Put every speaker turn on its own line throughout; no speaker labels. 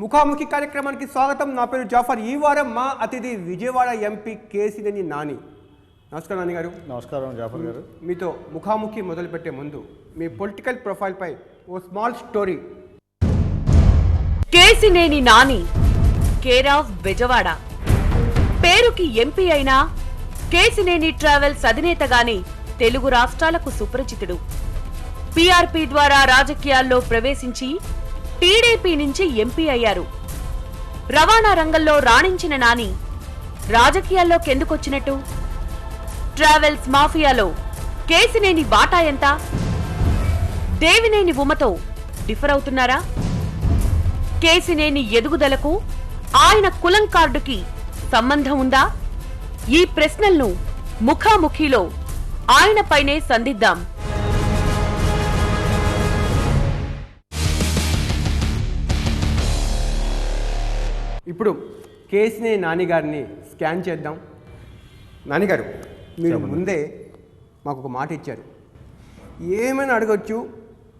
ముఖాముఖి కార్యక్రమానికి స్వాగతం. నా పేరు జాఫర్. ఈ వారం మా అతిథి విజయవాడ ఎంపీ కేశినేని నాని. నమస్కారం నాని గారు.
నమస్కారం జాఫర్ గారు.
మీతో ముఖాముఖి మొదలుపెట్టే ముందు మీ పొలిటికల్ ప్రొఫైల్ పై ఓ small story.
Kesineni Nani, care of Bezawada. పేరుకి ఎంపీ అయినా కేశినేని ట్రావెల్స్ అధినేతగానే తెలుగు రాష్ట్రాలకు సుపరిచితుడు. పీఆర్పీ ద్వారా రాజకీయాల్లో ప్రవేశించి టీడీపీ నుంచి ఎంపీ అయ్యారు. రవాణా రంగంలో రాణించిన నాని రాజకీయాల్లోకి ఎందుకొచ్చినట్టు? ట్రావెల్స్ మాఫియాలో కేశినేని వాటా ఎంత? దేవినేని ఉమతో డిఫర్ అవుతున్నారా? కేశినేని ఎదుగుదలకు ఆయన కులం కార్డుకి సంబంధం ఉందా? ఈ ప్రశ్నలను ముఖాముఖిలో ఆయనపైనే సంధిద్దాం.
ఇప్పుడు కేశినేని నాని గారిని స్కాన్ చేద్దాం. నానిగారు, మీరు ముందే మాకు ఒక మాట ఇచ్చారు, ఏమైనా అడగచ్చు,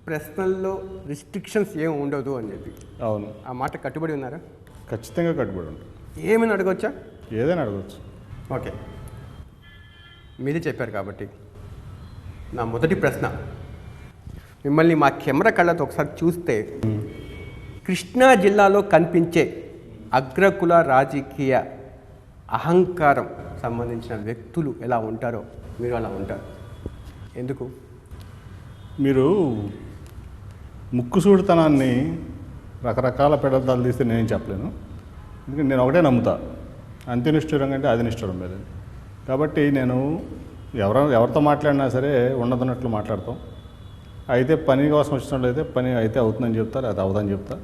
ప్రశ్నల్లో రిస్ట్రిక్షన్స్ ఏమి ఉండదు అని చెప్పి.
అవును,
ఆ మాట కట్టుబడి ఉన్నారా?
ఖచ్చితంగా కట్టుబడి ఉంటుంది.
ఏమైనా అడగవచ్చా?
ఏదైనా అడగవచ్చు.
ఓకే, మీరే చెప్పారు కాబట్టి నా మొదటి ప్రశ్న, మిమ్మల్ని మా కెమెరా కళ్ళతో ఒకసారి చూస్తే కృష్ణా జిల్లాలో కనిపించే అగ్రకుల రాజకీయ అహంకారం సంబంధించిన వ్యక్తులు ఎలా ఉంటారో మీరు అలా ఉంటారు. ఎందుకు?
మీరు ముక్కుసూడితనాన్ని రకరకాల పెడదాలు తీస్తే నేనేం చెప్పలేను. ఎందుకంటే నేను ఒకటే నమ్ముతా, అంత్యనిష్ఠురం కంటే అది నిష్ఠురం లేదు. కాబట్టి నేను ఎవరితో మాట్లాడినా సరే ఉండదన్నట్లు మాట్లాడతాం. అయితే పని కోసం వచ్చినట్లయితే పని అయితే అవుతుందని చెప్తా, లేకపోతే అవుతుందని చెప్తా,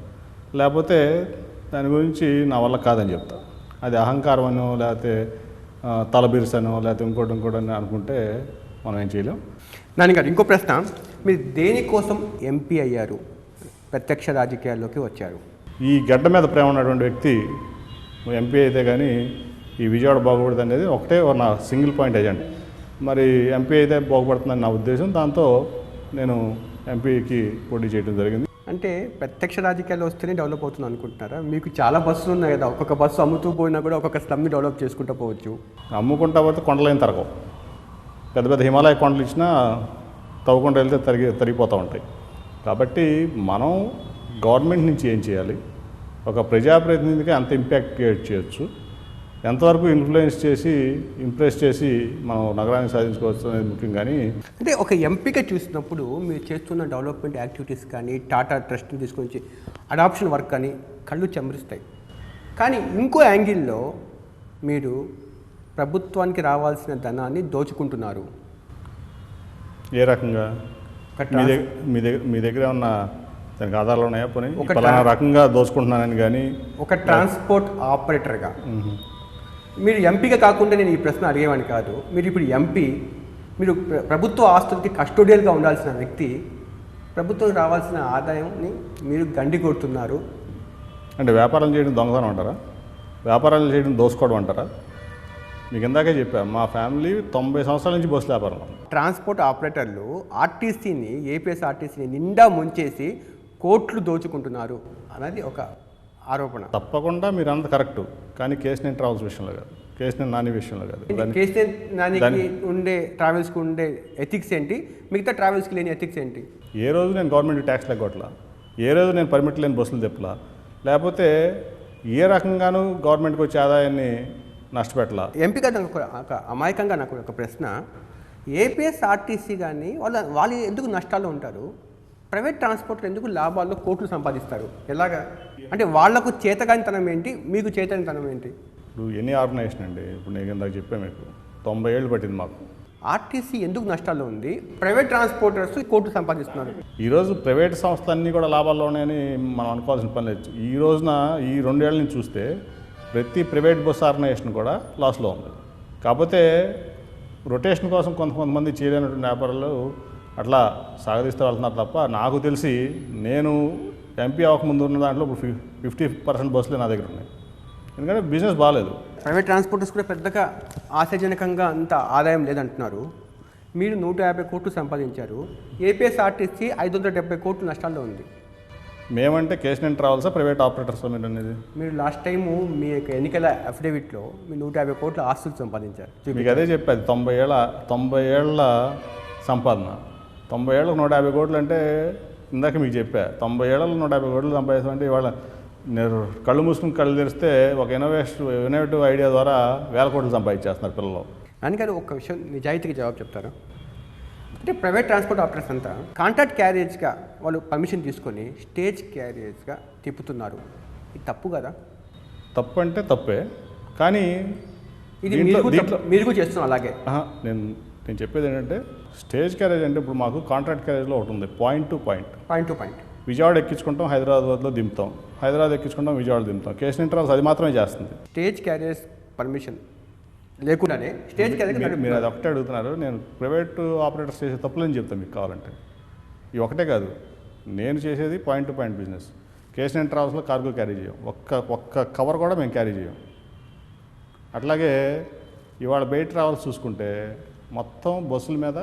లేకపోతే దాని గురించి నా వల్ల కాదని చెప్తా. అది అహంకారం అనో లేకపోతే తలబిరుసనో లేకపోతే ఇంకోటి అని అనుకుంటే మనం ఏం చేయలేం.
నాన్నగారు, ఇంకో ప్రశ్న, మీరు దేనికోసం ఎంపీ అయ్యారు, ప్రత్యక్ష రాజకీయాల్లోకి వచ్చారు?
ఈ గడ్డ మీద ప్రేమ ఉన్నటువంటి వ్యక్తి ఎంపీ అయితే కానీ ఈ విజయవాడ బాగుపడుతుంది అనేది ఒకటే నా సింగిల్ పాయింట్ ఎజెండా. మరి ఎంపీ అయితే బాగుపడుతుందని నా ఉద్దేశం. దాంతో నేను ఎంపీకి పోటీ చేయడం జరిగింది.
అంటే ప్రత్యక్ష రాజకీయాలు వస్తేనే డెవలప్ అవుతుంది అనుకుంటున్నారా? మీకు చాలా బస్సులు ఉన్నాయి కదా, ఒక్కొక్క బస్సు అమ్ముతూ పోయినా కూడా ఒక్కొక్క స్లమ్ని డెవలప్ చేసుకుంటూ పోవచ్చు.
అమ్ముకుంటా పోతే కొండలేని తరగవు. పెద్ద పెద్ద హిమాలయ కొండలు ఇచ్చినా తవ్వకుండా వెళ్తే తరిగిపోతూ ఉంటాయి. కాబట్టి మనం గవర్నమెంట్ నుంచి ఏం చేయాలి, ఒక ప్రజాప్రతినిధిగా ఎంత ఇంపాక్ట్ క్రియేట్ చేయొచ్చు, ఎంతవరకు ఇంప్రెస్ చేసి మనం నగరాన్ని సాధించుకోవచ్చు అనేది ముఖ్యం. కానీ
అంటే ఒక ఎంపీగా చూసినప్పుడు మీరు చేస్తున్న డెవలప్మెంట్ యాక్టివిటీస్ కానీ టాటా ట్రస్ట్ని తీసుకొని అడాప్షన్ వర్క్ కానీ కళ్ళు చెమరిస్తాయి. కానీ ఇంకో యాంగిల్లో మీరు ప్రభుత్వానికి రావాల్సిన ధనాన్ని దోచుకుంటున్నారు.
ఏ రకంగా? మీ దగ్గర ఉన్న దానికి ఆధారాలు ఉన్నాయా? పోనీ ఒక రకంగా దోచుకుంటున్నానని. కానీ ఒక
ట్రాన్స్పోర్ట్ ఆపరేటర్గా మీరు ఎంపీగా కాకుండా నేను ఈ ప్రశ్న అడిగేవాడిని కాదు. మీరు ఇప్పుడు ఎంపీ, మీరు ప్రభుత్వ ఆస్తులకి కస్టోడియల్గా ఉండాల్సిన వ్యక్తి, ప్రభుత్వం రావాల్సిన ఆదాయాన్ని మీరు గండి కొడుతున్నారు.
అంటే వ్యాపారం చేయడం దొంగతనం అంటారా? వ్యాపారాలు చేయడం దోసుకోవడం అంటారా? మీకు ఇందాకే చెప్పాను, మా ఫ్యామిలీ 90 సంవత్సరాల నుంచి బస్సు వ్యాపారం.
ట్రాన్స్పోర్ట్ ఆపరేటర్లు ఆర్టీసీని, ఏపీఎస్ఆర్టీసీని నిండా ముంచేసి కోట్లు దోచుకుంటున్నారు అన్నది ఒక ఆరోపణ.
తప్పకుండా మీరు అంత కరెక్టు. కానీ కేశినేని ట్రావెల్స్ విషయంలో కాదు, కేశినేని నాని విషయంలో కాదు.
కేశినేని నానికి ఉండే ట్రావెల్స్కి ఉండే ఎథిక్స్ ఏంటి, మిగతా ట్రావెల్స్కి లేని ఎథిక్స్ ఏంటి?
ఏ రోజు నేను గవర్నమెంట్ ట్యాక్స్ లెగ్గొట్టలా, ఏ రోజు నేను పర్మిట్ లేని బస్సులు తెప్పలా, లేకపోతే ఏ రకంగానూ గవర్నమెంట్కి వచ్చే ఆదాయాన్ని నష్టపెట్టలా.
ఎంపీగా ఒక అమాయకంగా నాకు ఒక ప్రశ్న, ఏపీఎస్ఆర్టీసీ కానీ వాళ్ళు ఎందుకు నష్టాల్లో ఉంటారు, ప్రైవేట్ ట్రాన్స్పోర్ట్లు ఎందుకు లాభాల్లో కోట్లు సంపాదిస్తారు? ఎలాగా? అంటే వాళ్లకు చేతగానితనం ఏంటి, మీకు చేతనితనం ఏంటి?
ఇప్పుడు ఎన్ని ఆర్గనైజేషన్ అండి, ఇప్పుడు నేను ఇందాక చెప్పాను మీకు 90 ఏళ్ళు పట్టింది మాకు.
ఆర్టీసీ ఎందుకు నష్టాల్లో ఉంది, ప్రైవేట్ ట్రాన్స్పోర్టర్స్ కోట్లు సంపాదిస్తున్నారు?
ఈరోజు ప్రైవేట్ సంస్థలన్నీ కూడా లాభాల్లో ఉన్నాయని మనం అనుకోవాల్సిన పని లేదు. ఈ రోజున ఈ 2 ఏళ్ళ నుంచి చూస్తే ప్రతి ప్రైవేట్ బస్ ఆర్గనైజేషన్ కూడా లాస్లో ఉంది. కాకపోతే రొటేషన్ కోసం కొంతమంది చేయలేనటువంటి వ్యాపారాలు అట్లా సాగదీస్తూ వెళ్తున్నారు తప్ప, నాకు తెలిసి నేను ఎంపీ అవ్వకముందు ఉన్న దాంట్లో ఇప్పుడు 50% బస్సులే నా దగ్గర ఉన్నాయి. ఎందుకంటే బిజినెస్ బాగాలేదు.
ప్రైవేట్ ట్రాన్స్పోర్టర్స్ కూడా పెద్దగా ఆశాజనకంగా అంత ఆదాయం లేదంటున్నారు. మీరు 150 కోట్లు సంపాదించారు, ఏపీఎస్ఆర్టీసీ 570 కోట్లు నష్టాల్లో ఉంది.
మేమంటే కేశినేని ట్రావెల్సా ప్రైవేట్ ఆపరేటర్స్ మీరు అనేది?
మీరు లాస్ట్ టైము మీ యొక్క ఎన్నికల అఫిడవిట్లో మీరు 150 కోట్ల ఆస్తులు సంపాదించారు.
మీకు అదే చెప్పేది 90 ఏళ్ళ సంపాదన. 90 ఏళ్ళకు 150 కోట్లు అంటే ఇందాక మీకు చెప్పా, 90 ఏళ్ళలో 150 కోట్లు సంపాదిస్తామంటే ఇవాళ నేను కళ్ళు మూసుకుని కళ్ళు తెరిస్తే ఒక ఇన్నోవేటివ్ ఐడియా ద్వారా 1000 కోట్లు సంపాదించేస్తున్నారు పిల్లలు.
నాన్నగారు ఒక విషయం నిజాయితీకి జవాబు చెప్తారు. అంటే ప్రైవేట్ ట్రాన్స్పోర్ట్ ఆపరేటర్స్ అంతా కాంట్రాక్ట్ క్యారేజ్గా వాళ్ళు పర్మిషన్ తీసుకొని స్టేజ్ క్యారేజ్గా తిప్పుతున్నారు. ఇది తప్పు కదా?
తప్పు అంటే తప్పే, కానీ
ఇది మీరు కూడా చేస్తున్నాం అలాగే.
నేను చెప్పేది ఏంటంటే స్టేజ్ క్యారేజ్ అంటే ఇప్పుడు మాకు కాంట్రాక్ట్ క్యారేజ్లో ఒకటి ఉంది, పాయింట్ టు పాయింట్. విజయవాడ ఎక్కించుకుంటాం, హైదరాబాద్లో దింపుతాం, హైదరాబాద్ ఎక్కించుకుంటాం, విజయవాడ దింపుతాం. కేశినేని ట్రావెల్స్ అది మాత్రమే చేస్తుంది.
స్టేజ్ క్యారేజ్ పర్మిషన్ లేకుండానే స్టేజ్ క్యారేజ్
మీరు అది ఒకటే అడుగుతున్నారు. నేను ప్రైవేట్ ఆపరేటర్స్ చేసే తప్పులని చెప్తాను మీకు కావాలంటే. ఇవి ఒకటే కాదు, నేను చేసేది point to point business. Kesineni ట్రావెల్స్లో కార్గో క్యారీ చేయం, ఒక్క కవర్ కూడా మేము క్యారీ చేయం. అట్లాగే ఇవాళ బయట ట్రావెల్స్ చూసుకుంటే మొత్తం బస్సుల మీద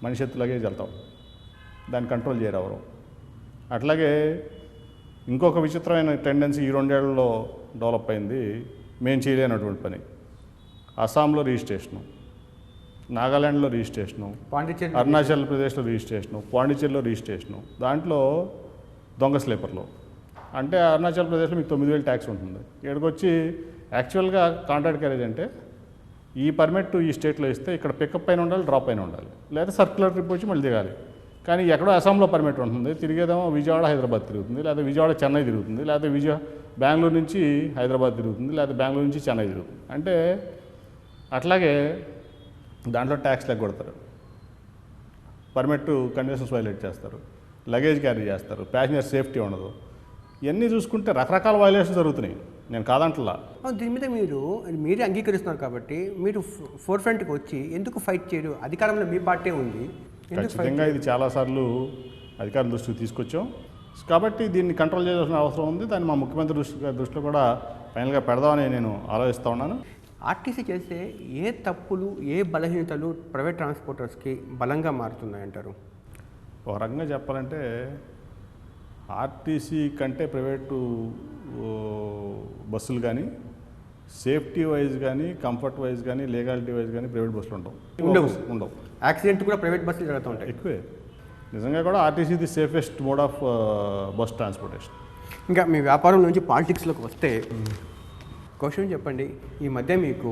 మనిషి ఎత్తు లగేజ్ వెళ్తాం, దాన్ని కంట్రోల్ చేయరు ఎవరు. అట్లాగే ఇంకొక విచిత్రమైన టెండెన్సీ ఈ 2 ఏళ్లలో డెవలప్ అయింది, మేము చేయలేనటువంటి పని. అస్సాంలో రిజిస్ట్రేషను, నాగాల్యాండ్లో రిజిస్ట్రేషను,
పాండిచేరి,
అరుణాచల్ ప్రదేశ్లో రిజిస్ట్రేషను, పాండిచేరిలో రిజిస్ట్రేషను, దాంట్లో దొంగ స్లీపర్లో. అంటే అరుణాచల్ ప్రదేశ్లో మీకు 9000 ట్యాక్స్ ఉంటుంది. ఇక్కడికి వచ్చి యాక్చువల్గా కాంట్రాక్ట్ క్యారేజ్ అంటే ఈ పర్మిట్ ఈ స్టేట్లో ఇస్తే ఇక్కడ పికప్ అయిన ఉండాలి, డ్రాప్ అయిన ఉండాలి, లేదా సర్క్యులర్ ట్రిప్ వచ్చి మళ్ళీ దిగాలి. కానీ ఎక్కడో అస్సాంలో పర్మిట్ ఉంటుంది, తిరిగేదేమో విజయవాడ హైదరాబాద్ తిరుగుతుంది, లేదా విజయవాడ చెన్నై తిరుగుతుంది, లేదా బెంగళూరు నుంచి హైదరాబాద్ తిరుగుతుంది, లేదా బెంగళూరు నుంచి చెన్నై తిరుగుతుంది. అంటే అట్లాగే దాంట్లో ట్యాక్స్ లెగ్గొడతారు, పర్మిట్ కండిషన్స్ వైలేట్ చేస్తారు, లగేజ్ క్యారీ చేస్తారు, ప్యాసింజర్ సేఫ్టీ ఉండదు. ఇవన్నీ చూసుకుంటే రకరకాల వైలేషన్స్ జరుగుతున్నాయి, నేను కాదంటలా.
దీని మీద మీరే అంగీకరిస్తున్నారు కాబట్టి మీరు ఫోర్ ఫ్రంట్కి వచ్చి ఎందుకు ఫైట్ చేయరు? అధికారంలో మీ పార్టీ ఉంది.
ఖచ్చితంగా ఇది చాలాసార్లు అధికారుల దృష్టికి తీసుకొచ్చాం కాబట్టి దీన్ని కంట్రోల్ చేయాల్సిన అవసరం ఉంది. దాన్ని మా ముఖ్యమంత్రి దృష్టిలో కూడా ఫైనల్గా పెడదామని నేను ఆలోచిస్తూ ఉన్నాను.
ఆర్టీసీ చేసే ఏ తప్పులు, ఏ బలహీనతలు ప్రైవేట్ ట్రాన్స్పోర్టర్స్కి బలంగా మారుతున్నాయంటారు?
ఒక రకంగా చెప్పాలంటే ఆర్టీసీ కంటే ప్రైవేటు బస్సులు కానీ సేఫ్టీ వైజ్ కానీ, కంఫర్ట్ వైజ్ కానీ, లీగాలిటీ వైజ్ కానీ ప్రైవేట్ బస్సులు ఉండవు.
యాక్సిడెంట్ కూడా ప్రైవేట్ బస్సులు జరుగుతూ ఉంటాయి
ఎక్కువే. నిజంగా కూడా RTC the safest mode of bus transportation.
ఇంకా మీ వ్యాపారం నుంచి పాలిటిక్స్లోకి వస్తే క్వశ్చన్ చెప్పండి. ఈ మధ్య మీకు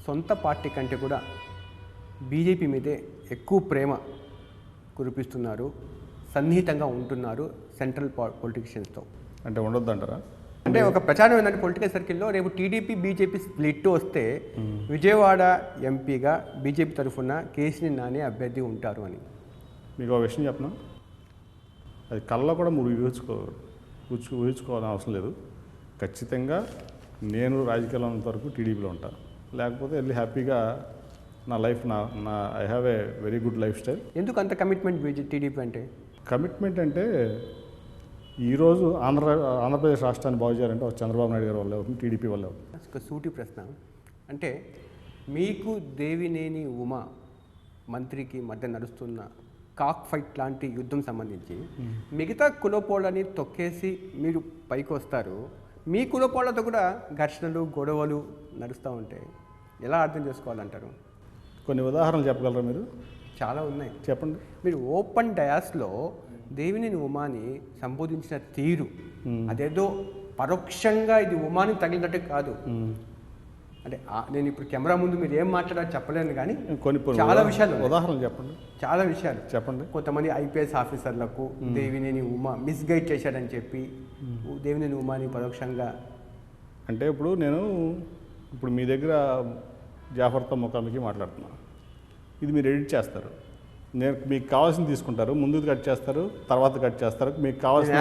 సొంత పార్టీ కంటే కూడా బీజేపీ మీదే ఎక్కువ ప్రేమ కురిపిస్తున్నారు, సన్నిహితంగా ఉంటున్నారు సెంట్రల్ పొలిటీషియన్స్తో.
అంటే ఉండొద్దు అంటారా?
అంటే ఒక ప్రచారం ఏంటంటే పొలిటికల్ సర్కిల్లో రేపు టీడీపీ బీజేపీ స్ప్లిట్ వస్తే విజయవాడ ఎంపీగా బీజేపీ తరఫున కేశినేని నాని అభ్యర్థి ఉంటారు అని.
మీకు ఒక విషయం చెప్పనా, అది కళ్ళలో కూడా మీరు ఊహించుకోవాలని అవసరం లేదు. ఖచ్చితంగా నేను రాజకీయాల్లో ఉన్నంత వరకు టీడీపీలో ఉంటాను, లేకపోతే వెళ్ళి హ్యాపీగా నా life I have a very good life style.
ఎందుకు అంత కమిట్మెంట్ టీడీపీ అంటే?
కమిట్మెంట్ అంటే ఈరోజు ఆంధ్రప్రదేశ్ రాష్ట్రాన్ని బాగు చేయాలంటే చంద్రబాబు నాయుడు గారి వల్ల అవుతుంది, టీడీపీ వల్ల అవుతుంది.
ఒక సూటి ప్రశ్న, అంటే మీకు దేవినేని ఉమా మంత్రికి మధ్య నడుస్తున్న కాక్ ఫైట్ లాంటి యుద్ధం సంబంధించి మిగతా కులపోళ్ళని తొక్కేసి మీరు పైకి వస్తారు, మీ కులపోళ్ళతో కూడా ఘర్షణలు, గొడవలు నడుస్తూ ఉంటాయి. ఎలా అర్థం చేసుకోవాలంటారు?
కొన్ని ఉదాహరణలు చెప్పగలరా మీరు?
చాలా ఉన్నాయి,
చెప్పండి.
మీరు ఓపెన్ డయాస్లో దేవినేని ఉమాని సంబోధించిన తీరు, అదేదో పరోక్షంగా ఇది ఉమాని తగిలినట్టు కాదు. అంటే నేను ఇప్పుడు కెమెరా ముందు మీరు ఏం మాట్లాడారో చెప్పలేను, కానీ
కొన్ని
చాలా విషయాలు,
ఉదాహరణలు చెప్పండి.
చాలా విషయాలు
చెప్పండి.
కొంతమంది ఐపీఎస్ ఆఫీసర్లకు దేవినేని ఉమా మిస్గైడ్ చేశాడని చెప్పి దేవినేని ఉమాని పరోక్షంగా.
అంటే ఇప్పుడు మీ దగ్గర జాఫర్తో ముఖాముఖి మాట్లాడుతున్నాను, ఇది మీరు ఎడిట్ చేస్తారు, మీకు కావాల్సింది తీసుకుంటారు, ముందు కట్ చేస్తారు, తర్వాత కట్ చేస్తారు, మీకు కావాల్సిన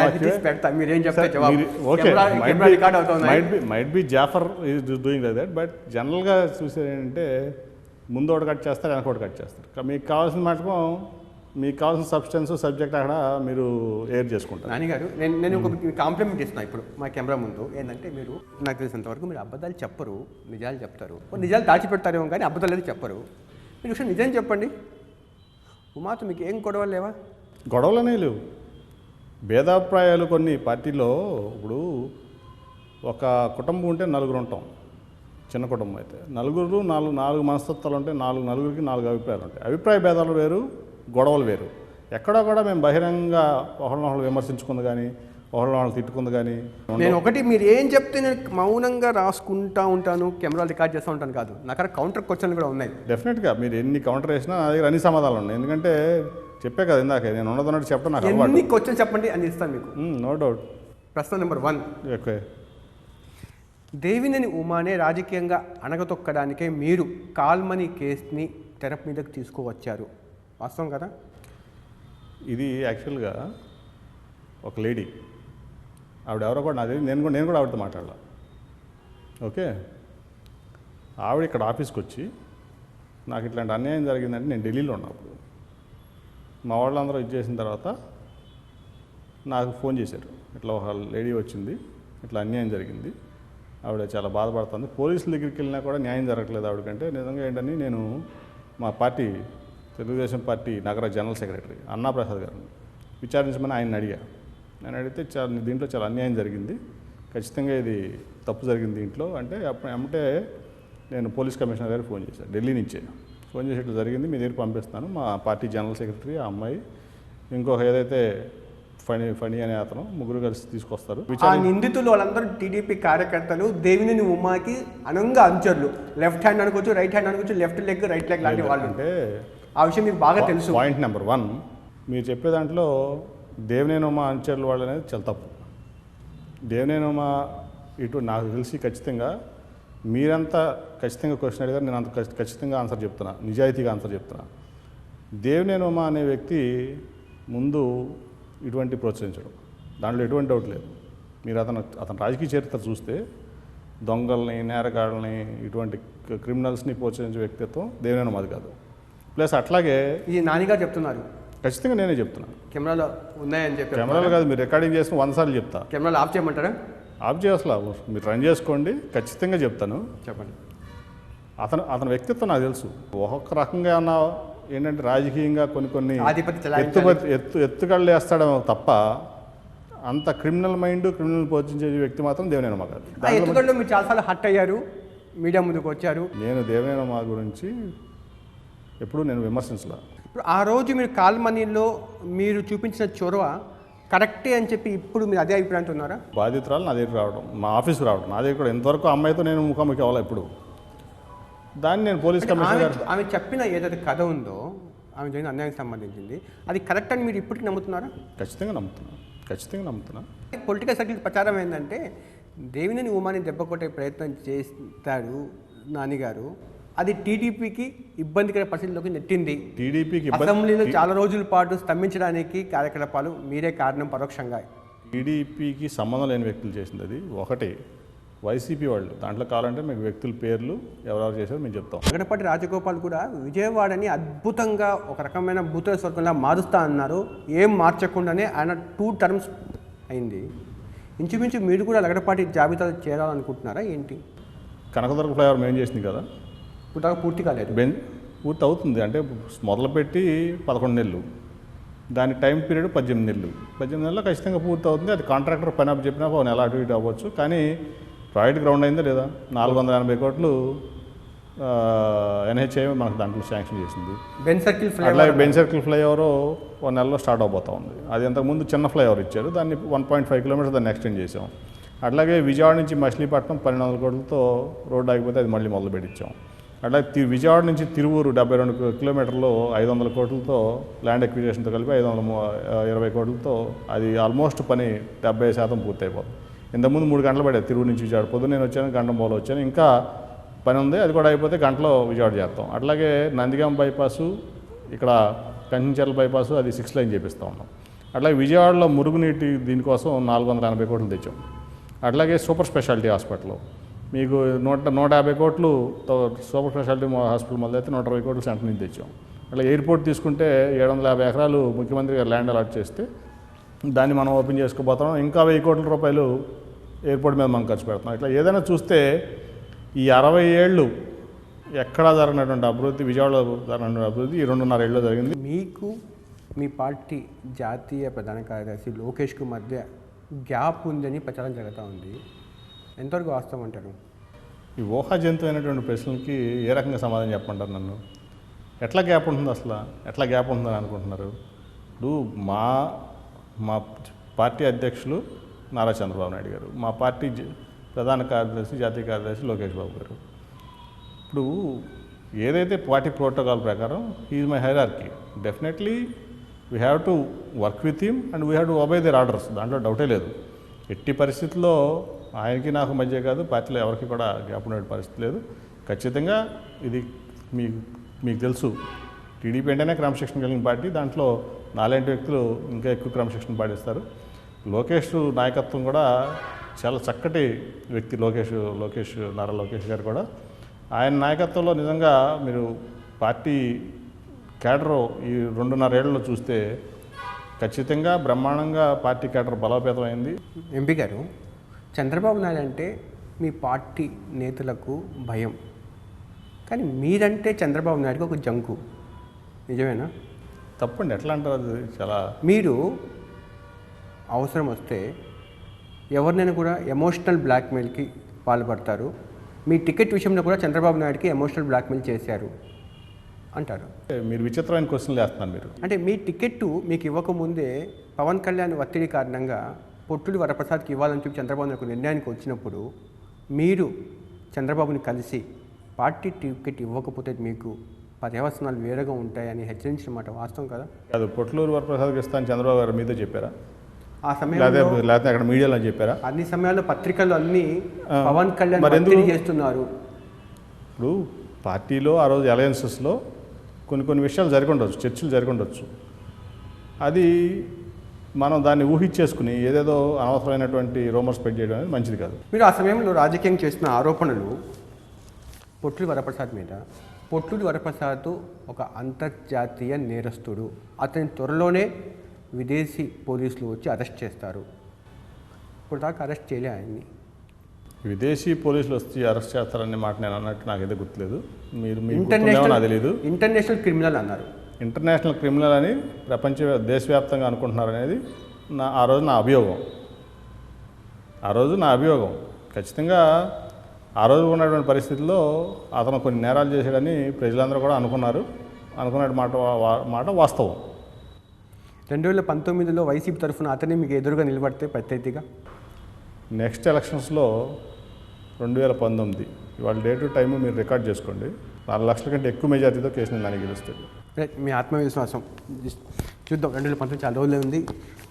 might be Jafar is doing like that. But జనరల్గా చూసేది ఏంటంటే ముందు ఒకటి కట్ చేస్తారు, వెనక ఒకటి కట్ చేస్తారు. మీకు కావాల్సిన మటుకు మీకు కావాల్సిన సబ్స్టెన్స్ సబ్జెక్ట్ అక్కడ మీరు ఎయిర్ చేసుకుంటారు.
నాన్నగారు నేను ఒక కాంప్లిమెంట్ ఇస్తున్నాను ఇప్పుడు మా కెమెరా ముందు. ఏంటంటే మీరు నాకు తెలిసినంతవరకు మీరు అబద్ధాలు చెప్పరు, నిజాలు చెప్తారు. నిజాలు దాచిపెడతారేమో కానీ అబద్ధాలు అయితే చెప్పరు. మీరు విషయం నిజం చెప్పండి, ఉమాతో మీకు ఏం గొడవలు లేవా?
గొడవలనే లేవు. భేదాభిప్రాయాలు కొన్ని పార్టీలో ఇప్పుడు ఒక కుటుంబం ఉంటే నలుగురు ఉంటాం, చిన్న కుటుంబం అయితే నలుగురు నాలుగు మనస్తత్వాలు ఉంటాయి, నలుగురికి 4 అభిప్రాయాలు ఉంటాయి. అభిప్రాయ భేదాలు వేరు, గొడవలు వేరు. ఎక్కడో కూడా మేము బహిరంగంగా ఒకళ్ళనొకళ్ళు విమర్శించుకుంది కానీ ఒకళ్ళనొకళ్ళు తిట్టుకుంది కానీ
నేను ఒకటి మీరు ఏం చెప్తే నేను మౌనంగా రాసుకుంటా ఉంటాను, కెమెరా రికార్డ్ చేస్తూ ఉంటాను కాదు, నాకు కౌంటర్ క్వశ్చన్లు కూడా ఉన్నాయి.
డెఫినెట్గా మీరు ఎన్ని కౌంటర్ వేసినా నా దగ్గర అన్ని సమాధానాలు ఉన్నాయి. ఎందుకంటే చెప్పే కదా ఇందాక నేను ఉన్నదన్నట్టు చెప్పడం నాకు అలవాటు.
ఎన్ని క్వశ్చన్ చెప్పండి అని ఇస్తాను మీకు.
No doubt.
ప్రశ్న నెంబర్ 1.
ఓకే.
దేవినేని ఉమానే రాజకీయంగా అణగతొక్కడానికే మీరు కాల్మనీ కేసుని తెర మీదకు తీసుకువచ్చారు, వాస్తవం కదా?
ఇది యాక్చువల్గా ఒక లేడీ, ఆవిడ ఎవరో కూడా నాది, నేను కూడా ఆవిడతో మాట్లాడాల. ఓకే, ఆవిడ ఇక్కడ ఆఫీస్కి వచ్చి నాకు ఇట్లాంటి అన్యాయం జరిగిందంటే నేను ఢిల్లీలో ఉన్నప్పుడు మా వాళ్ళందరూ ఇచ్చేసిన తర్వాత నాకు ఫోన్ చేశారు, ఇట్లా ఒక లేడీ వచ్చింది, ఇట్లా అన్యాయం జరిగింది, ఆవిడ చాలా బాధపడుతుంది, పోలీసుల దగ్గరికి వెళ్ళినా కూడా న్యాయం జరగట్లేదు ఆవిడకంటే. నిజంగా ఏంటని నేను మా పార్టీ తెలుగుదేశం పార్టీ నగర జనరల్ సెక్రటరీ అన్నాప్రసాద్ గారిని విచారించమని ఆయన అడిగా. నేను అడిగితే దీంట్లో చాలా అన్యాయం జరిగింది, ఖచ్చితంగా ఇది తప్పు జరిగింది దీంట్లో అంటే అప్పుడే నేను పోలీస్ కమిషనర్ గారికి ఫోన్ చేశాను, ఢిల్లీ నుంచే ఫోన్ చేసి ఇట్లా జరిగింది, మీ దగ్గర పంపిస్తాను. మా పార్టీ జనరల్ సెక్రటరీ, ఆ అమ్మాయి, ఇంకొక ఏదైతే ఫణి అనే అతను, ముగ్గురు కలిసి తీసుకొస్తారు.
ఆ నిందితులు వాళ్ళందరూ టీడీపీ కార్యకర్తలు, దేవినేని ఉమాకి అనంగా అనుచరులు, లెఫ్ట్ హ్యాండ్ అనుకోవచ్చు, రైట్ హ్యాండ్ అనుకోవచ్చు, లెఫ్ట్ లెగ్ రైట్ లెగ్ లాంటి వాళ్ళు.
అంటే
ఆ విషయం మీకు బాగా తెలుసు.
పాయింట్ నెంబర్ 1, మీరు చెప్పే దాంట్లో దేవినేని ఉమా అనుచరులు వాళ్ళు అనేది చాలా తప్పు. దేవినేని ఉమా ఇటు నాకు తెలిసి ఖచ్చితంగా మీరంతా ఖచ్చితంగా క్వశ్చన్ అడిగారు, నేను అంత ఖచ్చితంగా ఆన్సర్ చెప్తున్నా, నిజాయితీగా ఆన్సర్ చెప్తున్నా. దేవినేని ఉమా అనే వ్యక్తి ముందు ఇటువంటి ప్రోత్సహించడం, దాంట్లో ఎటువంటి డౌట్ లేదు. మీరు అతను రాజకీయ చరిత్ర చూస్తే దొంగల్ని, నేరగాళ్ళని, ఇటువంటి క్రిమినల్స్ని ప్రోత్సహించే వ్యక్తిత్వం దేవినేని ఉమాది కాదు. ప్లస్ అట్లాగే
ఇది నానిగారు చెప్తున్నారు,
ఖచ్చితంగా నేనే చెప్తున్నాను.
కెమెరాలో ఉన్నాయని చెప్పి.
కెమెరాలు కాదు, మీరు రికార్డింగ్ చేసిన 100 సార్లు చెప్తా.
కెమెరాలు ఆఫ్ చేయమంటారా?
ఆఫ్ చేయసలా, మీరు రన్ చేసుకోండి, ఖచ్చితంగా చెప్తాను.
చెప్పండి.
అతని వ్యక్తిత్వం నాకు తెలుసు. ఒక్కొక్క రకంగా ఉన్న ఏంటంటే రాజకీయంగా కొన్ని ఎత్తుకళ్ళు వేస్తాడేమో తప్ప అంత క్రిమినల్ మైండ్, క్రిమినల్ పోషించే వ్యక్తి మాత్రం దేవినేని ఉమా గారు.
ఆ ఎత్తుకళ్ళు మీరు చాలాసార్లు హట్ అయ్యారు, మీడియా ముందుకు వచ్చారు.
నేను దేవినేని ఉమా గురించి ఎప్పుడూ నేను విమర్శించలే.
ఇప్పుడు ఆ రోజు మీరు కాల్మనీలో మీరు చూపించిన చొరవ కరెక్టే అని చెప్పి ఇప్పుడు మీరు అదే అభిప్రాయంతో ఉన్నారా?
బాధితురాలు నా దగ్గర రావడం, మా ఆఫీస్కి రావడం, నా దగ్గర కూడా ఇంతవరకు అమ్మాయితో నేను ముఖాముఖి అవ్వాలి ఎప్పుడు. దాన్ని నేను పోలీస్ కమిషనర్
ఆమె చెప్పిన ఏదైతే కథ ఉందో, ఆమె జరిగిన అన్యాయానికి సంబంధించింది, అది కరెక్ట్ అని మీరు ఇప్పటికీ నమ్ముతున్నారా?
ఖచ్చితంగా నమ్ముతున్నా.
పొలిటికల్ సర్కిల్ ప్రచారం ఏంటంటే దేవినేని ఉమాని దెబ్బ కొట్టే ప్రయత్నం చేస్తాడు నానిగారు, అది టీడీపీకి ఇబ్బందికర పరిస్థితిలోకి నెట్టింది.
టీడీపీకి
అసెంబ్లీలో చాలా రోజుల పాటు స్తంభించడానికి కార్యకలాపాలు మీరే కారణం పరోక్షంగా.
టీడీపీకి సంబంధం లేని వ్యక్తులు చేసింది అది. ఒకటి వైసీపీ వాళ్ళు, దాంట్లో కావాలంటే మీకు వ్యక్తుల పేర్లు ఎవరెవరు చేశారో మేము చెప్తాం.
లగడపాటి రాజగోపాల్ కూడా విజయవాడని అద్భుతంగా ఒక రకమైన భూత స్వర్గంగా మారుస్తా అన్నారు, ఏం మార్చకుండానే ఆయన 2 టర్మ్స్ అయింది. ఇంచుమించు మీరు కూడా లగడపాటి జాబితాలో చేరాలనుకుంటున్నారా ఏంటి?
కనకదుర్గ ఫ్లైఓవర్ మేము చేసింది కదా,
ఇప్పుడు దాకా పూర్తి కాలేదు.
పూర్తి అవుతుంది అంటే మొదలుపెట్టి 11 నెలలు, దాని టైం పీరియడ్ 18 నెలలు. 18 నెలల్లో ఖచ్చితంగా పూర్తి అవుతుంది. అది కాంట్రాక్టర్ పని అప్పు చెప్పినా ఒక నెల అటు ఇటు అవ్వచ్చు, కానీ ప్రాజెక్ట్ గ్రౌండ్ అయిందా లేదా? 480 కోట్లు NHAI మనకు దాంట్లో శాంక్షన్ చేసింది. అట్లాగే బెంజ్ సర్కిల్ ఫ్లైఓవర్ 1 నెలలో స్టార్ట్ అవబోతూ ఉంది. అది అంతకుముందు చిన్న ఫ్లైఓవర్ ఇచ్చారు, దాన్ని 1.5 కిలోమీటర్స్ దాన్ని ఎక్స్టెండ్ చేసాం. అట్లాగే విజయవాడ నుంచి మచిలీపట్నం 1200 కోట్లతో రోడ్డు ఆగిపోతే అది మళ్ళీ మొదలు పెట్టించాం. అట్లాగే విజయవాడ నుంచి తిరువూరు 72 కిలోమీటర్లు 500 కోట్లతో ల్యాండ్ ఎక్విజిషన్తో కలిపి 520 కోట్లతో అది ఆల్మోస్ట్ పని 70% పూర్తి అయిపోతుంది. ఇంతకుముందు 3 గంటలు పడేది తిరువూరు నుంచి విజయవాడ. పొద్దున్న నేను వచ్చాను, గంట మూల వచ్చాను, ఇంకా పని ఉంది, అది కూడా అయిపోతే గంటలో విజయవాడ చేస్తాం. అట్లాగే నందిగామ బైపాసు, ఇక్కడ కంచెంచర్ల బైపాసు, అది 6 లైన్ చేపిస్తూ ఉన్నాం. అట్లాగే విజయవాడలో మురుగునీటి దీనికోసం 480 కోట్లు తెచ్చాం. అట్లాగే సూపర్ స్పెషాలిటీ హాస్పిటల్ మీకు 150 కోట్లు సూపర్ స్పెషాలిటీ హాస్పిటల్ మొదలు అయితే 120 కోట్లు సెంటర్ నుంచి తెచ్చాం. అట్లా ఎయిర్పోర్ట్ తీసుకుంటే 750 ఎకరాలు ముఖ్యమంత్రి గారు ల్యాండ్ అలాట్ చేస్తే దాన్ని మనం ఓపెన్ చేసుకోబోతున్నాం. ఇంకా 1000 కోట్ల రూపాయలు ఎయిర్పోర్ట్ మీద మనం ఖర్చు పెడుతున్నాం. ఇట్లా ఏదైనా చూస్తే ఈ 60 ఏళ్ళు ఎక్కడా జరిగినటువంటి అభివృద్ధి, విజయవాడలో జరిగినటువంటి అభివృద్ధి ఈ 2.5 ఏళ్ళలో జరిగింది.
మీకు మీ పార్టీ జాతీయ ప్రధాన కార్యదర్శి లోకేష్కు మధ్య గ్యాప్ ఉందని ప్రచారం జరుగుతూ ఉంది. ఎంతవరకు వాస్తవం అంటారు?
ఈ ఊహాజంతువైనటువంటి ప్రశ్నలకి ఏ రకంగా సమాధానం చెప్పమంటారు నన్ను? ఎట్లా గ్యాప్ ఉంటుంది అసలు? ఎట్లా గ్యాప్ ఉంటుందని అనుకుంటున్నారు? ఇప్పుడు మా పార్టీ అధ్యక్షులు నారా చంద్రబాబు నాయుడు గారు, మా పార్టీ ప్రధాన కార్యదర్శి జాతీయ కార్యదర్శి లోకేష్ బాబు గారు. ఇప్పుడు ఏదైతే పార్టీ ప్రోటోకాల్ ప్రకారం is my hierarchy, definitely we have to work with him and we have to obey their orders. దాంట్లో డౌటే లేదు. ఎట్టి పరిస్థితుల్లో ఆయనకి నాకు మధ్య కాదు, పార్టీలో ఎవరికి కూడా గ్యాప్ ఉండే పరిస్థితి లేదు. ఖచ్చితంగా ఇది మీకు తెలుసు, టీడీపీ అంటేనే క్రమశిక్షణ కలిగిన పార్టీ. దాంట్లో నాలాంటి వ్యక్తులు ఇంకా ఎక్కువ క్రమశిక్షణ పాటిస్తారు. లోకేష్ నాయకత్వం కూడా చాలా చక్కటి వ్యక్తి. నారా లోకేష్ గారు కూడా ఆయన నాయకత్వంలో నిజంగా మీరు పార్టీ క్యాడర్ ఈ 2.5 ఏళ్లలో చూస్తే ఖచ్చితంగా బ్రహ్మాండంగా పార్టీ క్యాడర్ బలోపేతమైంది.
ఎంపీ గారు, చంద్రబాబు నాయుడు అంటే మీ పార్టీ నేతలకు భయం, కానీ మీరంటే చంద్రబాబు నాయుడుకి ఒక జంకు, నిజమేనా?
తప్పండి, ఎట్లా అంటారు? అది చాలా
మీరు అవసరం వస్తే ఎవరినైనా కూడా ఎమోషనల్ బ్లాక్మెయిల్కి పాల్పడతారు. మీ టికెట్ విషయంలో కూడా చంద్రబాబు నాయుడుకి ఎమోషనల్ బ్లాక్మెయిల్ చేశారు అంటారు.
మీరు విచిత్రమైన క్వశ్చన్లు వేస్తున్నారు. మీరు
అంటే మీ టికెట్టు మీకు ఇవ్వకముందే పవన్ కళ్యాణ్ ఒత్తిడి కారణంగా పొట్టుడి వరప్రసాద్కి ఇవ్వాలని చెప్పి చంద్రబాబు నాయుడు నిర్ణయానికి వచ్చినప్పుడు మీరు చంద్రబాబుని కలిసి పార్టీ టికెట్ ఇవ్వకపోతే మీకు పర్యవసనాలు వేరుగా ఉంటాయని హెచ్చరించిన మాట వాస్తవం కదా?
అది పొట్లూరు వరప్రసాద్కి ఇస్తాను చంద్రబాబు గారు మీతో చెప్పారా?
ఆ సమయంలో
లేకపోతే అక్కడ మీడియాలో చెప్పారా?
అన్ని సమయాల్లో పత్రికలు అన్నీ పవన్ కళ్యాణ్ ఒత్తిడి చేస్తున్నారు.
ఇప్పుడు పార్టీలో ఆ రోజు అలయన్సెస్లో కొన్ని విషయాలు జరిగి ఉండొచ్చు, చర్చలు జరిగి ఉండొచ్చు. అది మనం దాన్ని ఊహించేసుకుని ఏదేదో అనవసరమైనటువంటి రూమర్స్ స్ప్రెడ్ చేయడం అనేది మంచిది కాదు.
మీరు ఆ సమయంలో రాజకీయం చేసిన ఆరోపణలు పొట్లూరి వరప్రసాద్ మీద, పొట్లూరి వరప్రసాద్ ఒక అంతర్జాతీయ నేరస్తుడు, అతని త్వరలోనే విదేశీ పోలీసులు వచ్చి అరెస్ట్ చేస్తారు, ఇప్పుడు దాకా అరెస్ట్ చేయలే ఆయన్ని.
విదేశీ పోలీసులు వచ్చి అరెస్ట్ చేస్తారనే మాట నేను అన్నట్టు నాకైతే గుర్తులేదు. మీరు
ఇంటర్నేషనల్
తెలియదు.
ఇంటర్నేషనల్ క్రిమినల్ అన్నారు.
ఇంటర్నేషనల్ క్రిమినల్ అని దేశవ్యాప్తంగా అనుకుంటున్నారు అనేది ఆ రోజు నా అభియోగం. ఖచ్చితంగా ఆ రోజు ఉన్నటువంటి పరిస్థితుల్లో అతను కొన్ని నేరాలు చేశాడని ప్రజలందరూ కూడా అనుకున్న మాట వాస్తవం.
2019లో వైసీపీ తరఫున అతనే మీకు ఎదురుగా నిలబడితే ప్రత్యర్థిగా,
నెక్స్ట్ ఎలక్షన్స్లో 2019 ఇవాళ డేటు టైము మీరు రికార్డ్ చేసుకోండి, 4 లక్షల కంటే ఎక్కువ మెజార్టీతో కేసుని దాన్ని గెలుస్తుంది.
మీ ఆత్మవిశ్వాసం చూద్దాం. 2019 చాలా రోజులే ఉంది.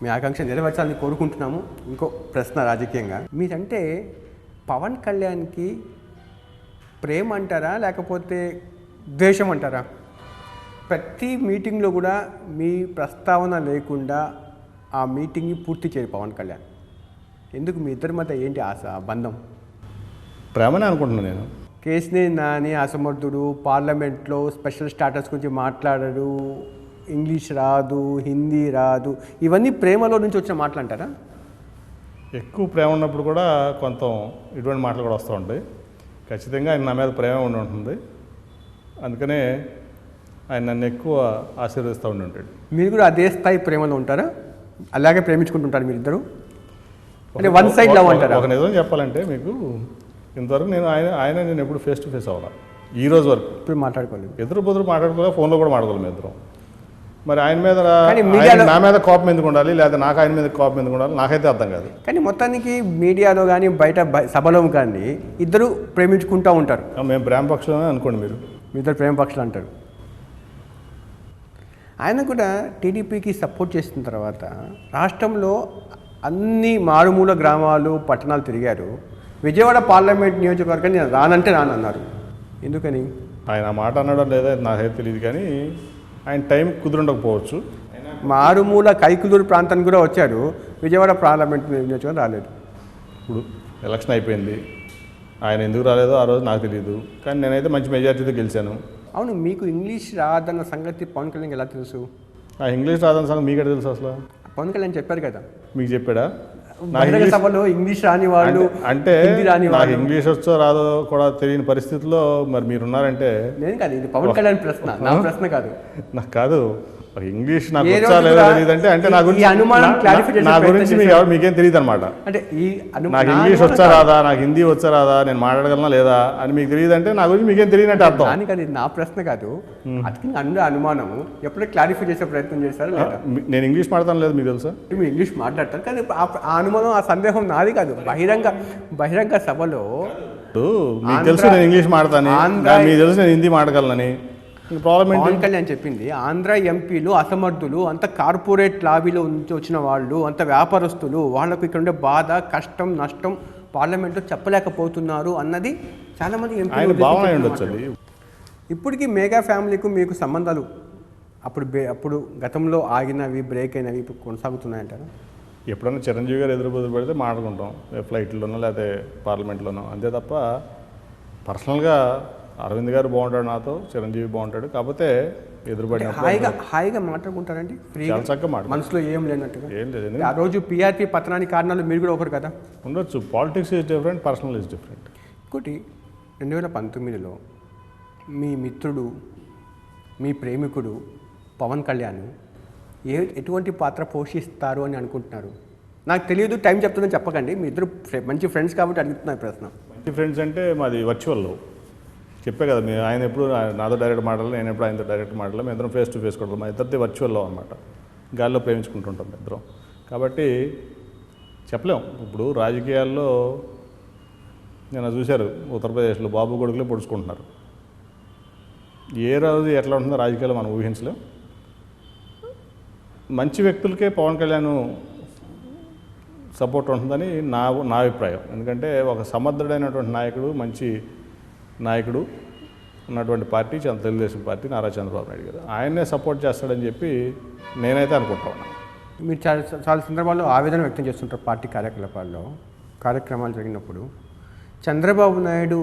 మీ ఆకాంక్ష నెరవేర్చాలని కోరుకుంటున్నాము. ఇంకో ప్రశ్న రాజకీయంగా, మీరంటే పవన్ కళ్యాణ్కి ప్రేమ అంటారా లేకపోతే ద్వేషం అంటారా? ప్రతి మీటింగ్లో కూడా మీ ప్రస్తావన లేకుండా ఆ మీటింగ్ని పూర్తి చేయరు పవన్ కళ్యాణ్. ఎందుకు? మీ ఇద్దరి మధ్య ఏంటి ఆశ, బంధం?
ప్రేమనే అనుకుంటున్నాను నేను.
కేసినేని నాని అసమర్థుడు, పార్లమెంట్లో స్పెషల్ స్టాటస్ గురించి మాట్లాడడు, ఇంగ్లీష్ రాదు, హిందీ రాదు, ఇవన్నీ ప్రేమలో నుంచి వచ్చిన మాటలు అంటారా?
ఎక్కువ ప్రేమ ఉన్నప్పుడు కూడా కొంత ఇటువంటి మాటలు కూడా వస్తూ ఉంటాయి. ఖచ్చితంగా ఆయన నా మీద ప్రేమ ఉండి ఉంటుంది, అందుకనే ఆయన నన్ను ఎక్కువ ఆశీర్వదిస్తూ ఉండి ఉంటాడు.
మీరు కూడా అదే స్థాయి ప్రేమలో ఉంటారా? అలాగే ప్రేమించుకుంటుంటారు మీరిద్దరు? అంటే వన్ సైడ్ లవ్ అంటారా?
ఒక నిజం చెప్పాలంటే మీకు, ఇంతవరకు నేను ఎప్పుడు ఫేస్ టు ఫేస్ అవ్వాలి ఈ రోజు వరకు.
ఇప్పుడు మాట్లాడుకోలేదు,
ఎదురు మాట్లాడుకోవాలి, ఫోన్లో కూడా మాట్లాడుకోవాలి మీ ఇద్దరం. మరి ఆయన మీద నా మీద కోపం ఎందుకు ఉండాలి, లేదా నాకు ఆయన మీద కోపం ఎందుకు ఉండాలి, నాకైతే అర్థం కాదు.
కానీ మొత్తానికి మీడియాలో కానీ బయట సభలో కానీ ఇద్దరు ప్రేమించుకుంటూ ఉంటారు.
మేము ప్రేమ పక్షులనే అనుకోండి, మీ
ఇద్దరు ప్రేమ పక్షులు అంటారు. ఆయన కూడా టీడీపీకి సపోర్ట్ చేసిన తర్వాత రాష్ట్రంలో అన్ని మారుమూల గ్రామాలు పట్టణాలు తిరిగారు. విజయవాడ పార్లమెంట్ నియోజకవర్గాన్ని నేను రానంటే రానన్నారు. ఎందుకని?
ఆయన మాట అన్నాడో లేదా నాకైతే తెలియదు, కానీ ఆయన టైం కుదురుండకపోవచ్చు.
మారుమూల కైకులూరు ప్రాంతానికి కూడా వచ్చారు, విజయవాడ పార్లమెంట్ నియోజకవర్గం రాలేదు.
ఇప్పుడు ఎలక్షన్ అయిపోయింది, ఆయన ఎందుకు రాలేదో ఆ రోజు నాకు తెలియదు, కానీ నేనైతే మంచి మెజార్టీతో గెలిచాను.
అవును, మీకు ఇంగ్లీష్ రాదన్న సంగతి పవన్ కళ్యాణ్ ఎలా తెలుసు?
ఆ ఇంగ్లీష్ రాదన్న సంగతి మీకే తెలుసు అసలు?
పవన్ కళ్యాణ్ చెప్పారు కదా.
మీకు చెప్పాడా?
సభలో ఇంగ్లీష్ రాని వాళ్ళు
అంటే నాకు ఇంగ్లీష్ వచ్చో రాదో కూడా తెలియని పరిస్థితుల్లో మరి మీరున్నారంటే.
నేను కాదు, ఇది పవన్ కళ్యాణ్ ప్రశ్న, నా ప్రశ్న కాదు.
నాకు కాదు, ఇంగ్లీష్ నాకు
ఏ
వచ్చా
రోజు
లేదా
కూడా
తెలియదు అంటే నా
ఈ
గురించి
అనుమానం clarify చేసే
నా గురించి
ప్రయత్నం
మీకేం తెలియదు అనమాట.
అంటే ఈ
నాకు ఇంగ్లీష్ వచ్చా రాదా, నాకు హిందీ వచ్చా రాదా, నేను మాట్లాడగలనా లేదా అని మీకు తెలియదు అంటే నా గురించి మీకేం తెలియదంటే అర్థం.
దానికి అది నా ప్రశ్న కాదు, అతనికి అందరూ అనుమానము ఎప్పుడూ క్లారిఫై చేసే ప్రయత్నం చేశారు లేదా?
నేను ఇంగ్లీష్ మాట్లాడతాను లేదు మీకు తెలుసా?
మీరు ఇంగ్లీష్ మాట్లాడతారు కానీ ఆ అనుమానం ఆ సందేహం నాది కాదు. బహిరంగ సభలో
మీకు తెలుసు నేను ఇంగ్లీష్ మాట్లాడతాను, మీకు తెలుసు నేను హిందీ మాట్లాడగలనని. ప్రాబ్లం ఏంటి?
పవన్ కళ్యాణ్ చెప్పింది ఆంధ్ర ఎంపీలు అసమర్థులు, అంత కార్పొరేట్ లాబీలో నుంచి వచ్చిన వాళ్ళు, అంత వ్యాపారస్తులు, వాళ్ళకు ఇక్కడ ఉండే బాధ కష్టం నష్టం పార్లమెంట్లో చెప్పలేకపోతున్నారు అన్నది చాలామంది
ఆయన భావన
ఎంపీలు.
ఉండొచ్చు అది.
ఇప్పటికీ మెగా ఫ్యామిలీకు మీకు సంబంధాలు అప్పుడు గతంలో ఆగినవి బ్రేక్ అయినవి ఇప్పుడు కొనసాగుతున్నాయంటారు?
ఎప్పుడైనా చిరంజీవి గారు ఎదురు పెడితే మాట్లాడుకుంటాం, ఫ్లైట్లోనో లేకపోతే పార్లమెంట్లోనో, అంతే తప్ప పర్సనల్గా అరవింద్ గారు బాగుంటాడు, నాతో చిరంజీవి బాగుంటాడు, కాకపోతే
హాయిగా మాట్లాడుకుంటారండి,
చాలా చక్కగా మాట్లాడు,
మనసులో ఏం లేనట్టుగా.
ఏం లేదు.
ఆ రోజు పిఆర్పీ పతనానికి కారణాలు మీరు కూడా ఒకరు కదా.
ఉండొచ్చు. Politics is different, personal is different.
ఇంకోటి 2019లో మీ మిత్రుడు, మీ ప్రేమికుడు పవన్ కళ్యాణ్ ఎటువంటి పాత్ర పోషిస్తారు అని అనుకుంటున్నారు? నాకు తెలియదు, టైం చెప్తుందని చెప్పకండి, మీ ఇద్దరు మంచి ఫ్రెండ్స్ కాబట్టి అడుగుతున్నారు ప్రశ్న.
మంచి ఫ్రెండ్స్ అంటే మాది వర్చువల్లో చెప్పే కదా, ఆయన ఎప్పుడు నాతో డైరెక్ట్ మాట్లాడాలి, నేను ఎప్పుడు ఆయనతో డైరెక్ట్ మాట్లాడాలి, మేము ఇద్దరం ఫేస్ టు ఫేస్ కొడతాం, మా ఇద్దరిది వర్చువల్లో అనమాట, గాల్లో ప్రేమించుకుంటుంటాం ఇద్దరం. కాబట్టి చెప్పలేం. ఇప్పుడు రాజకీయాల్లో నేను చూశారు, ఉత్తరప్రదేశ్లో బాబు కొడుకులే పొడుచుకుంటున్నారు. ఏ రోజు ఎట్లా ఉంటుందో రాజకీయాల్లో మనం ఊహించలేం. మంచి వ్యక్తులకే పవన్ కళ్యాణ్ సపోర్ట్ ఉంటుందని నా అభిప్రాయం. ఎందుకంటే ఒక సమర్థుడైనటువంటి నాయకుడు, మంచి నాయకుడు ఉన్నటువంటి పార్టీ తెలుగుదేశం పార్టీ, నారా చంద్రబాబు నాయుడు గారు, ఆయన్నే సపోర్ట్ చేస్తాడని చెప్పి నేనైతే అనుకుంటా ఉన్నాను.
మీరు చాలా సందర్భాల్లో ఆవేదన వ్యక్తం చేస్తుంటారు పార్టీ కార్యక్రమాలు జరిగినప్పుడు. చంద్రబాబు నాయుడు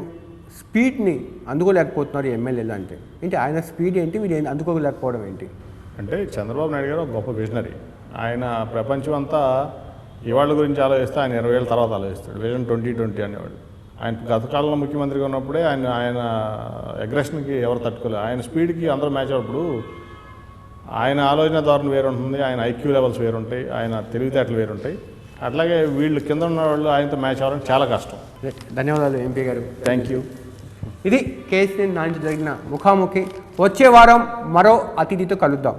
స్పీడ్ని అందుకోలేకపోతున్నారు ఎమ్మెల్యేలు అంటే ఏంటి? ఆయన స్పీడ్ ఏంటి, మీరు అందుకోలేకపోవడం ఏంటి?
అంటే చంద్రబాబు నాయుడు గారు ఒక గొప్ప విజనరీ. ఆయన ప్రపంచం అంతా ఇవాళ గురించి ఆలోచిస్తే ఆయన 20 ఏళ్ళ తర్వాత ఆలోచిస్తాడు. విజన్ 2020 అనేవాడు. ఆయన గత కాలంలో ముఖ్యమంత్రిగా ఉన్నప్పుడే ఆయన అగ్రెషన్కి ఎవరు తట్టుకోలేదు. ఆయన స్పీడ్కి అందరూ మ్యాచ్ అవ్వప్పుడు ఆయన ఆలోచన ధోరణి వేరు ఉంటుంది, ఆయన ఐక్యూ లెవెల్స్ వేరుంటాయి, ఆయన తెలివితేటలు వేరుంటాయి. అట్లాగే వీళ్ళు కింద ఉన్న వాళ్ళు ఆయనతో మ్యాచ్ అవ్వడం చాలా కష్టం.
ధన్యవాదాలు ఎంపీ గారు.
Thank you.
ఇది కేసీఆర్ నాటి జరిగిన ముఖాముఖి. వచ్చే వారం మరో అతిథితో కలుద్దాం.